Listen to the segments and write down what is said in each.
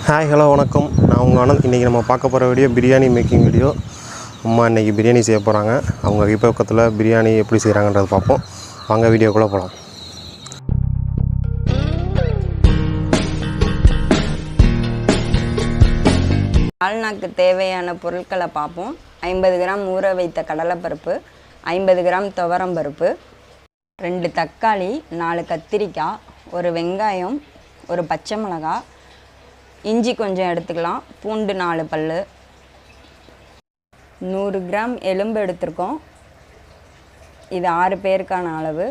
Hi hello வணக்கம். நான் உங்கள் ஆனந்த். இன்றைக்கி நம்ம பார்க்க போகிற வீடியோ பிரியாணி மேக்கிங் வீடியோ. அம்மா இன்றைக்கி பிரியாணி செய்ய போகிறாங்க. அவங்க கைப்பக்கத்தில் பிரியாணி எப்படி செய்கிறாங்கன்றதை பார்ப்போம். வாங்க வீடியோக்குள்ளே போகலாம். சால்னாக்கு தேவையான பொருட்களை பார்ப்போம். 50 கிராம் ஊற வைத்த கடலைப்பருப்பு, 50 கிராம் துவரம்பருப்பு, 2 தக்காளி, 4 கத்திரிக்காய், ஒரு வெங்காயம், ஒரு பச்சை மிளகாய், இஞ்சி கொஞ்சம் எடுத்துக்கலாம், பூண்டு 4 பல், 100 கிராம் எலும்பு எடுத்துருக்கோம். இது 6 பேருக்கான அளவு.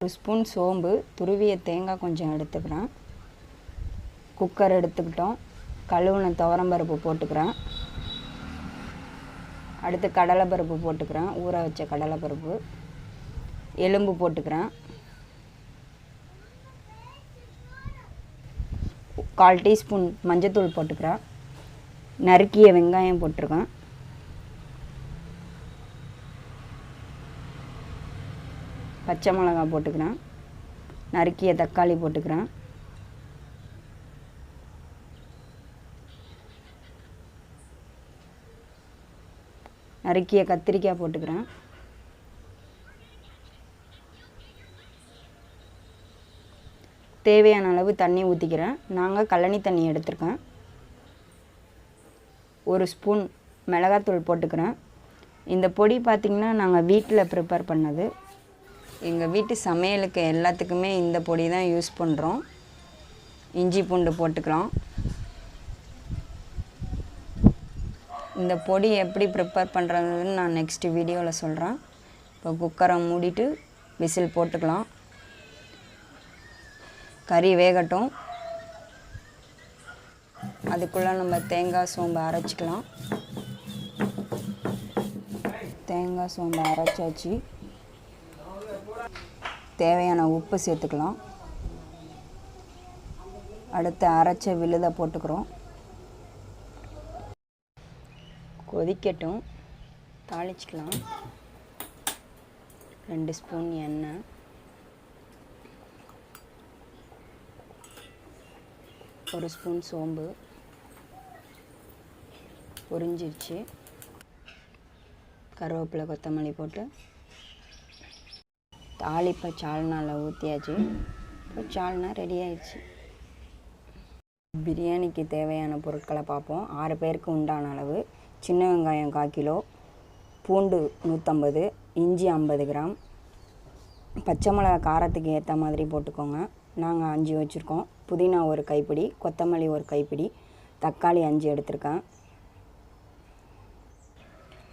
1 ஸ்பூன் சோம்பு, துருவிய தேங்காய் கொஞ்சம் எடுத்துக்கிறேன். குக்கர் எடுத்துக்கிட்டோம். கழுவுன துவரம்பருப்பு போட்டுக்கிறேன். அடுத்து கடலைப்பருப்பு போட்டுக்கிறேன். ஊற வச்ச கடலைப்பருப்பு, எலும்பு போட்டுக்கிறேன். 1/4 டீஸ்பூன் மஞ்சத்தூள் போட்டுக்கிறேன். நறுக்கிய வெங்காயம் போட்டிருக்கேன். பச்சை மிளகாய் போட்டுக்கிறேன். நறுக்கிய தக்காளி போட்டுக்கிறேன். நறுக்கிய கத்திரிக்காய் போட்டுக்கிறேன். தேவையான அளவு தண்ணி ஊற்றிக்கிறேன். நாங்கள் கழனி தண்ணி எடுத்துருக்கேன். 1 ஸ்பூன் மிளகாத்தூள் போட்டுக்கிறேன். இந்த பொடி பார்த்திங்கன்னா நாங்கள் வீட்டில் ப்ரிப்பேர் பண்ணது. எங்கள் வீட்டு சமையலுக்கு எல்லாத்துக்குமே இந்த பொடி தான் யூஸ் பண்ணுறோம். இஞ்சி பூண்டு போட்டுக்கலாம். இந்த பொடி எப்படி ப்ரிப்பேர் பண்ணுறதுன்னு நான் நெக்ஸ்ட் வீடியோவில் சொல்கிறேன். இப்போ குக்கரை மூடிட்டு விசில் போட்டுக்கலாம். கறி வேகட்டும். அதுக்குள்ளே நம்ம தேங்காய் சோம்பு அரைச்சிக்கலாம். தேங்காய் சோம்பு அரைச்சாச்சு. தேவையான உப்பு சேர்த்துக்கலாம். அடுத்து அரைச்ச விழுதை போட்டுக்கிறோம். கொதிக்கட்டும். தாளிச்சிக்கலாம். 2 ஸ்பூன் எண்ணெய், 1 ஸ்பூன் சோம்பு பொரிஞ்சிருச்சு. கருவேப்பிலை கொத்தமல்லி போட்டு தாளிப்பை சால்னாவில் ஊற்றியாச்சு. இப்போ சால்னா ரெடி ஆயிடுச்சு. பிரியாணிக்கு தேவையான பொருட்களை பார்ப்போம். 6 பேருக்கு உண்டான அளவு. சின்ன வெங்காயம் 1/4 கிலோ, பூண்டு 150, இஞ்சி 50 கிராம், பச்சை மிளகா காரத்துக்கு ஏற்ற மாதிரி போட்டுக்கோங்க. நாங்கள் 5 வச்சுருக்கோம். புதினா 1 கைப்பிடி, கொத்தமல்லி 1 கைப்பிடி, தக்காளி 5 எடுத்திருக்கேன்.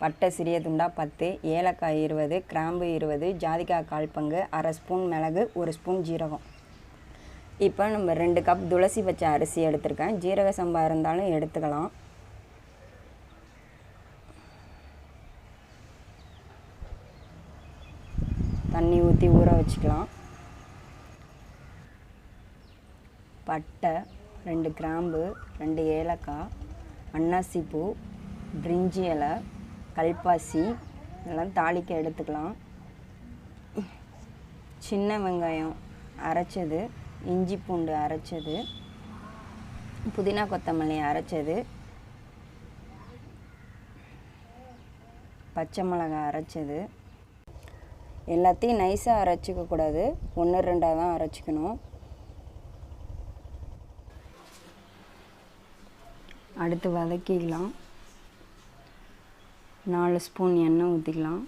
பட்டை சிறிய துண்டா 10, ஏலக்காய் 20, கிராம்பு 20, ஜாதிக்காய் 1/4 பங்கு, 1/2 ஸ்பூன் மிளகு, 1 ஸ்பூன் ஜீரகம். இப்போ நம்ம 2 கப் துளசி வச்ச அரிசி எடுத்திருக்கேன். ஜீரக சம்பா இருந்தாலும் எடுத்துக்கலாம். தண்ணி ஊற்றி ஊற வச்சுக்கலாம். பட்டை, 2 கிராம்பு, 2 ஏலக்காய், அன்னாசிப்பூ, பிரிஞ்சி இலை, கல்பாசி இதெல்லாம் தாளிக்க எடுத்துக்கலாம். சின்ன வெங்காயம் அரைச்சது, இஞ்சி பூண்டு அரைச்சது, புதினா கொத்தமல்லி அரைச்சது, பச்சை மிளகாய் அரைச்சது. எல்லாத்தையும் நைஸாக அரைச்சிக்கக்கூடாது, 1-2 தான் அரைச்சிக்கணும். அடுத்து வதக்கிக்கலாம். 4 ஸ்பூன் எண்ணெய் ஊற்றிக்கலாம்.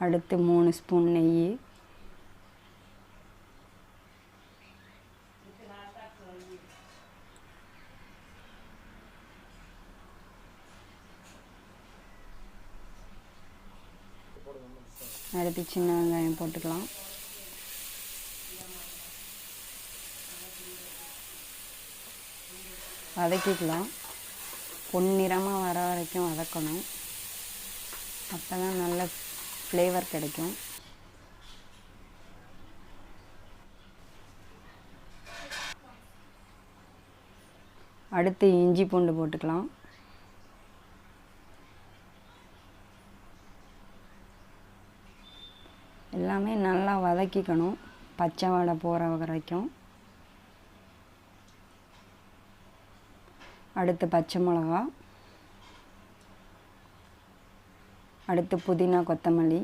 அடுத்து 3 ஸ்பூன் நெய், அடுத்து சின்ன வெங்காயம் போட்டுக்கலாம். வதக்கிக்கலாம். பொன்னிறமாக வர வரைக்கும் வதக்கணும். அப்போ தான் நல்ல ஃப்ளேவர் கிடைக்கும். அடுத்து இஞ்சி பூண்டு போட்டுக்கலாம். எல்லாமே நல்லா வதக்கிக்கணும், பச்சை வாடை போகிற வரைக்கும். அடுத்து பச்சை மிளகா, அடுத்து புதினா கொத்தமல்லி,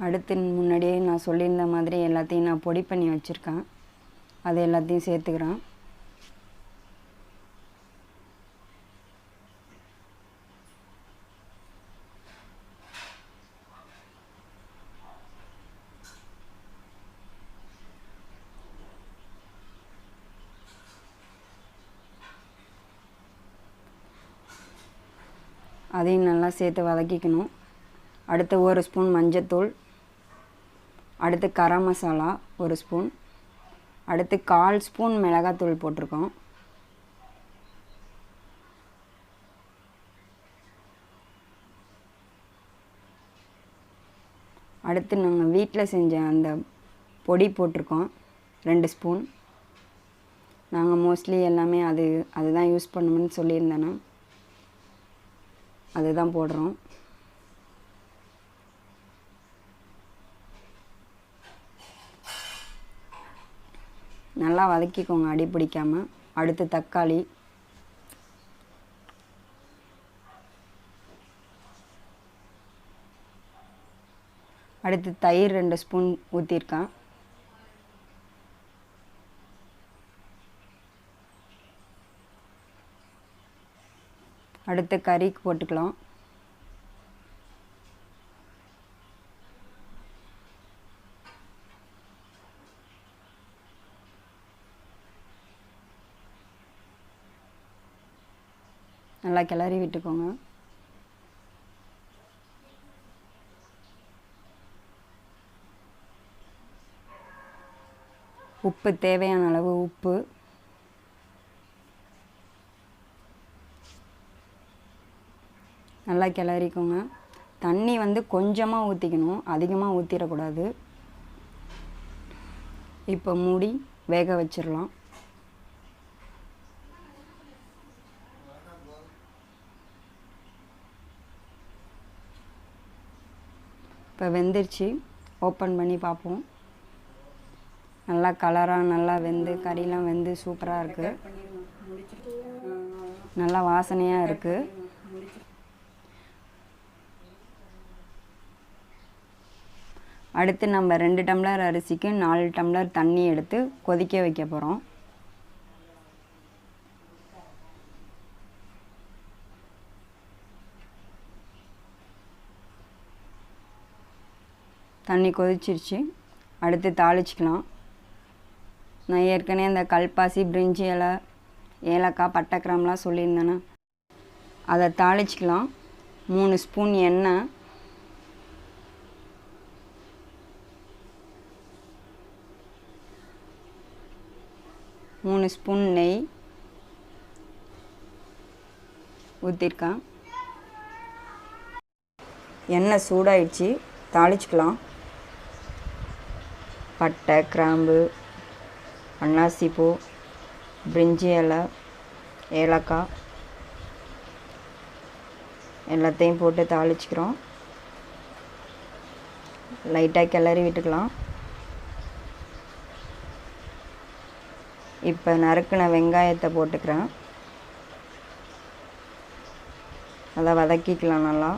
அடுத்து முன்னாடியே நான் சொல்லியிருந்த மாதிரி எல்லாத்தையும் நான் பொடி பண்ணி வச்சுருக்கேன், அது எல்லாத்தையும் சேர்த்துக்கிறேன். அதையும் நல்லா சேர்த்து வதக்கிக்கணும். அடுத்து 1 ஸ்பூன் மஞ்சத்தூள், அடுத்து கரம் மசாலா 1 ஸ்பூன், அடுத்து 1/4 ஸ்பூன் மிளகாத்தூள் போட்டிருக்கோம். அடுத்து நாங்கள் வீட்டில் செஞ்ச அந்த பொடி போட்டிருக்கோம் 2 ஸ்பூன். நாங்கள் மோஸ்ட்லி எல்லாமே அதுதான் யூஸ் பண்ணணும்னு சொல்லியிருந்தேன்னா அதுதான் போடுறோம். நல்லா வதக்கிக்கோங்க அடி பிடிக்காமல். அடுத்து தக்காளி, அடுத்து தயிர் 2 ஸ்பூன் ஊற்றிருக்கேன். அடுத்து கறிக்கு போட்டுக்கலாம். நல்லா கிளறி விட்டுக்கோங்க. உப்பு தேவையான அளவு உப்பு, நல்லா கிளறிக்கோங்க. தண்ணி கொஞ்சமாக ஊற்றிக்கணும், அதிகமாக ஊற்றிடக்கூடாது. இப்போ மூடி வேக வச்சிடலாம். இப்போ வெந்துருச்சு, ஓப்பன் பண்ணி பார்ப்போம். நல்லா கலராக நல்லா வெந்து கறிலாம் வெந்து சூப்பராக இருக்குது, நல்லா வாசனையாக இருக்குது. அடுத்து நம்ம 2 டம்ளர் அரிசிக்கு 4 டம்ளர் தண்ணி எடுத்து கொதிக்க வைக்க போகிறோம். தண்ணி கொதிச்சிருச்சு. அடுத்து தாளிச்சிக்கலாம். நான் ஏற்கனவே இந்த கல்பாசி, பிரிஞ்சி இலை, ஏலக்காய், பட்டை, கிராம்பெலாம் சொல்லியிருந்தேன்னா அதை தாளிச்சிக்கலாம். 3 ஸ்பூன் எண்ணெய், மூணு ஸ்பூன் நெய் ஊற்றிருக்கேன். எண்ணெய் சூடாயிடுச்சு, தாளிச்சிக்கலாம். பட்டை, கிராம்பு, அன்னாசிப்பூ, பிரிஞ்சி இலை, ஏலக்காய் எல்லாத்தையும் போட்டு தாளிச்சிக்கிறோம். லைட்டாக கிளறி விட்டுக்கலாம். இப்போ நறுக்கின வெங்காயத்தை போட்டுக்கிறேன், அதை வதக்கிக்கலாம் நல்லா.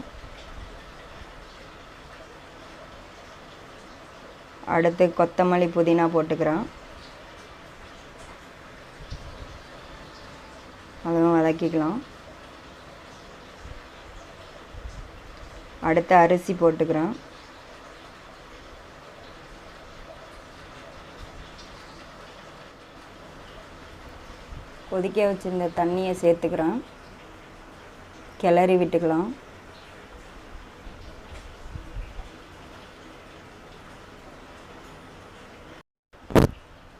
அடுத்து கொத்தமல்லி, புதினா போட்டுக்கிறேன், அதுவும் வதக்கிக்கலாம். அடுத்து அரிசி போட்டுக்கிறேன். கொதிக்க வச்சிருந்த தண்ணியை சேர்த்துக்கிறேன், கிளறி விட்டுக்கலாம்.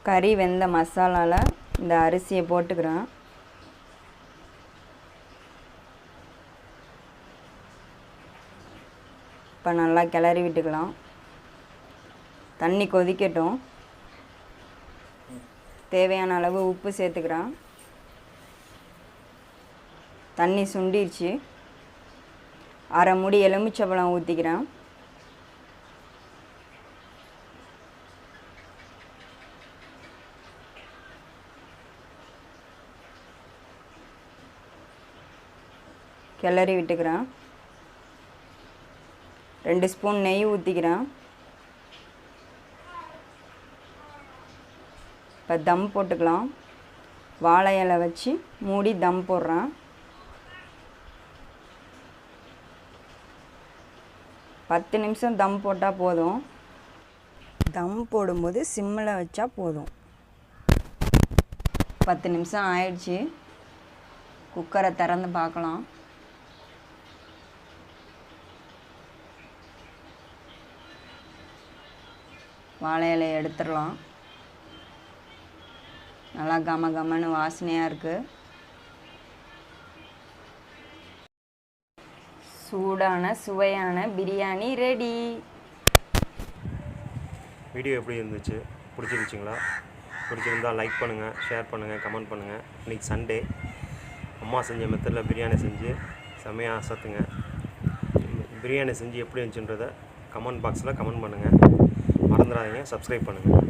கறி வெந்த மசாலாவில் இந்த அரிசியை போட்டுக்கிறேன். இப்போ நல்லா கிளறி விட்டுக்கலாம். தண்ணி கொதிக்கட்டும். தேவையான அளவு உப்பு சேர்த்துக்கிறேன். தண்ணி சுண்டிருச்சு. அரை மூடி எலுமிச்சம்பழம் ஊற்றிக்கிறேன். கிளறி விட்டுக்கிறேன். 2 ஸ்பூன் நெய் ஊற்றிக்கிறேன். இப்போ தம் போட்டுக்கலாம். வாழை இலை வச்சு மூடி தம் போடுறேன். 10 நிமிஷம் தம் போட்டால் போதும். தம் போடும்போது சிம்மில் வச்சா போதும். 10 நிமிஷம் ஆயிடுச்சு. குக்கரை திறந்து பார்க்கலாம். வாழை இலையை எடுத்துடலாம். நல்லா கம கமன்னு வாசனையாக இருக்குது. சூடான சுவையான பிரியாணி ரெடி. வீடியோ எப்படி இருந்துச்சு? பிடிச்சிருந்துச்சிங்களா? பிடிச்சிருந்தால் லைக் பண்ணுங்கள், ஷேர் பண்ணுங்கள், கமெண்ட் பண்ணுங்கள். இன்றைக்கி சண்டே. அம்மா செஞ்ச மெத்தடில் பிரியாணி செஞ்சு செம்மையாக அசத்துங்க. பிரியாணி செஞ்சு எப்படி இருந்துச்சுன்றதை கமெண்ட் பாக்ஸில் கமெண்ட் பண்ணுங்கள். மறந்துடாதீங்க, சப்ஸ்கிரைப் பண்ணுங்கள்.